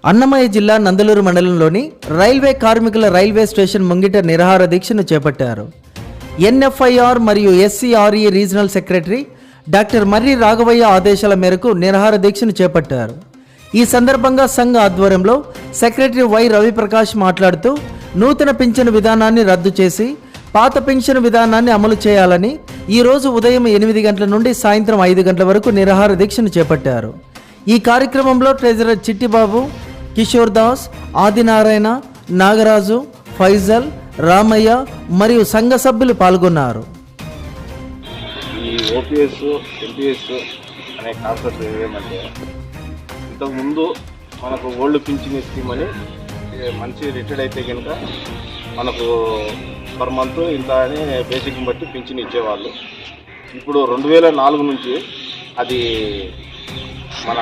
అన్నమయ్య జిల్లా నందలూరు మండలంలోని రైల్వే కార్మికుల రైల్వే స్టేషన్ ముంగిట నిరాహార దీక్షను చేపట్టారు. ఎన్ఎఫ్ఐఆర్ మరియు ఎస్సీఆర్ఈ రీజనల్ సెక్రటరీ డాక్టర్ మర్రి రాఘవయ్య ఆదేశాల మేరకు నిరాహార దీక్షను చేపట్టారు. ఈ సందర్భంగా సంఘ ఆధ్వర్యంలో సెక్రటరీ వై రవిప్రకాష్ మాట్లాడుతూ నూతన పింఛను విధానాన్ని రద్దు చేసి పాత పింఛను విధానాన్ని అమలు చేయాలని ఈరోజు ఉదయం 8 గంటల నుండి సాయంత్రం 5 గంటల వరకు నిరాహార దీక్షను చేపట్టారు. ఈ కార్యక్రమంలో ట్రెజరర్ చిట్టిబాబు, కిషోర్ దాస్, ఆదినారాయణ, నాగరాజు, ఫైజల్, రామయ్య మరియు సంఘ సభ్యులు పాల్గొన్నారు. ఈ ఓపీఎస్ ఎంపీఎస్ అనే కాన్సెప్ట్ ఏమంటే ఇంతకుముందు మనకు ఓల్డ్ పింఛన్ స్కీమ్ అని మంచి రిటైర్డ్ అయితే కనుక మనకు పర్ మంత్ ఇంత అని బేసిక్ బట్టి పింఛన్ ఇచ్చేవాళ్ళు. ఇప్పుడు 2004 నుంచి అది మన